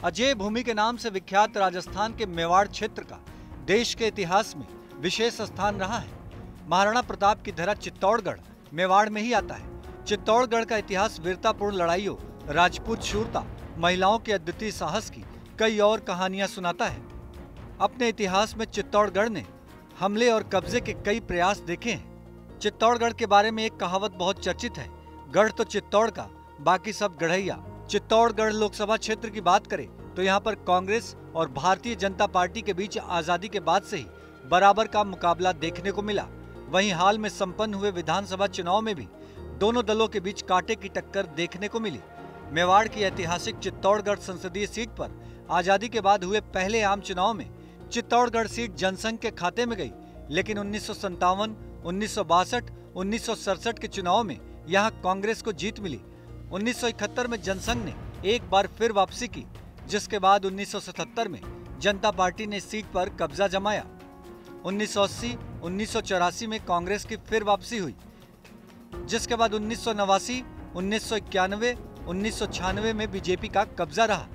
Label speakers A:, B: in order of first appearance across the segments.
A: अजय भूमि के नाम से विख्यात राजस्थान के मेवाड़ क्षेत्र का देश के इतिहास में विशेष स्थान रहा है। महाराणा प्रताप की धरा चित्तौड़गढ़ मेवाड़ में ही आता है। चित्तौड़गढ़ का इतिहास वीरतापूर्ण लड़ाइयों, राजपूत शूरता, महिलाओं के अद्वितीय साहस की कई और कहानियां सुनाता है। अपने इतिहास में चित्तौड़गढ़ ने हमले और कब्जे के कई प्रयास देखे हैं। चित्तौड़गढ़ के बारे में एक कहावत बहुत चर्चित है, गढ़ तो चित्तौड़ का, बाकी सब गढ़ैया। चित्तौड़गढ़ लोकसभा क्षेत्र की बात करें तो यहाँ पर कांग्रेस और भारतीय जनता पार्टी के बीच आजादी के बाद से ही बराबर का मुकाबला देखने को मिला। वहीं हाल में संपन्न हुए विधानसभा चुनाव में भी दोनों दलों के बीच कांटे की टक्कर देखने को मिली। मेवाड़ की ऐतिहासिक चित्तौड़गढ़ संसदीय सीट पर आजादी के बाद हुए पहले आम चुनाव में चित्तौड़गढ़ सीट जनसंघ के खाते में गई, लेकिन 1957, 1962, 1967 के चुनाव में यहां कांग्रेस को जीत मिली। 1971 में जनसंघ ने एक बार फिर वापसी की, जिसके बाद 1977 में जनता पार्टी ने सीट पर कब्जा जमाया। 1980, 1984 में कांग्रेस की फिर वापसी हुई, जिसके बाद 1989, 1991, 1996 में बीजेपी का कब्जा रहा।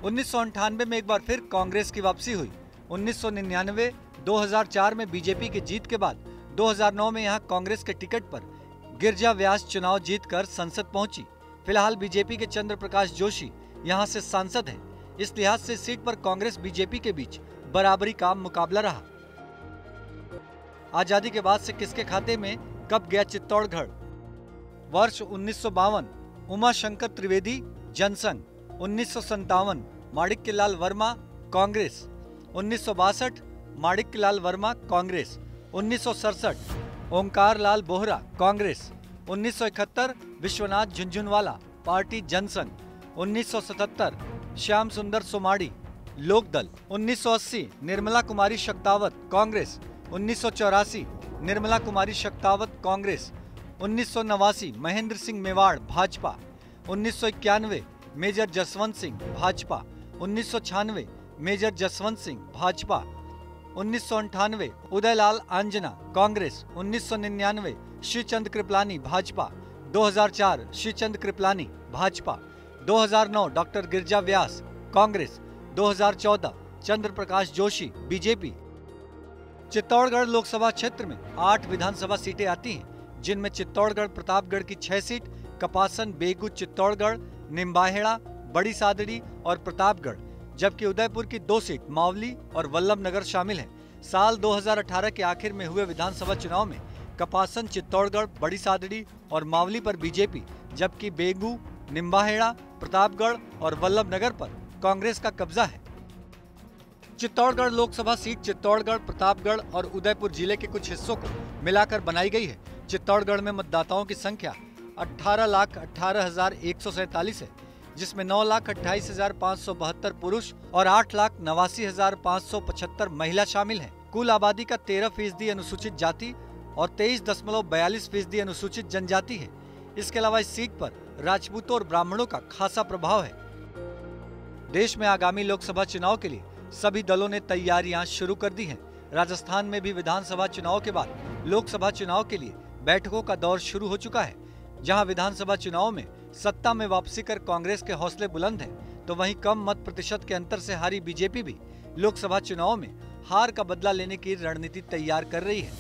A: 1998 में एक बार फिर कांग्रेस की वापसी हुई। 1999, 2004 में बीजेपी की जीत के बाद 2009 में यहां कांग्रेस के टिकट पर गिरिजा व्यास चुनाव जीतकर संसद पहुंची। फिलहाल बीजेपी के चंद्र प्रकाश जोशी यहां से सांसद हैं। इस लिहाज से सीट पर कांग्रेस बीजेपी के बीच बराबरी का मुकाबला रहा। आजादी के बाद से किसके खाते में कब गया चित्तौड़गढ़? वर्ष 1952 Umashankar Trivedi Jansangh, 1957 Manikyalal Varma Congress, 1962 Manikyalal Varma Congress, 1967 Onkar Lal Bohra Congress, 1971 Vishwanath Jhunjhunwala party Jansangh, 1977 Shyam Sundar Somadi Lokdal, 1980 Nirmala Kumari Shaktawat Congress, 1984 Nirmala Kumari Shaktawat Congress, 1989 Mahendra Singh Mewar Bhajpa, 1991 major Jaswant Singh Bhajpa, 1996 major Jaswant Singh Bhajpa, 1998 Udaylal Anjana Congress, 1999 Shrichand Kripalani Bhajpa, 2004 Shrichand Kripalani Bhajpa, 2009 doctor Girija Vyas Congress, 2014 चंद्र प्रकाश जोशी बीजेपी। चित्तौड़गढ़ लोकसभा क्षेत्र में 8 विधानसभा सीटें आती हैं, जिनमें चित्तौड़गढ़ प्रतापगढ़ की 6 सीट, कपासन, बेगू, चित्तौड़गढ़, निम्बाहेड़ा, बड़ी सादड़ी और प्रतापगढ़, जबकि उदयपुर की 2 सीट मावली और वल्लभनगर शामिल हैं। साल 2018 के आखिर में हुए विधानसभा चुनाव में कपासन, चित्तौड़गढ़, बड़ी सादड़ी और मावली पर बीजेपी, जबकि बेगू, निम्बाहेड़ा, प्रतापगढ़ और वल्लभनगर पर कांग्रेस का कब्जा है। चित्तौड़गढ़ लोकसभा सीट चित्तौड़गढ़, प्रतापगढ़ और उदयपुर जिले के कुछ हिस्सों को मिलाकर बनाई गई है। चित्तौड़गढ़ में मतदाताओं की संख्या 18,18,147 है, जिसमें 9,28,572 पुरुष और 8,89,575 महिला शामिल हैं। कुल आबादी का 13% अनुसूचित जाति और 23.42% अनुसूचित जनजाति है। इसके अलावा इस सीट पर राजपूतों और ब्राह्मणों का खासा प्रभाव है। देश में आगामी लोकसभा चुनाव के लिए सभी दलों ने तैयारियां शुरू कर दी हैं। राजस्थान में भी विधानसभा चुनाव के बाद लोकसभा चुनाव के लिए बैठकों का दौर शुरू हो चुका है। जहां विधानसभा चुनाव में सत्ता में वापसी कर कांग्रेस के हौसले बुलंद हैं, तो वहीं कम मत प्रतिशत के अंतर से हारी बीजेपी भी लोकसभा चुनाव में हार का बदला लेने की रणनीति तैयार कर रही है।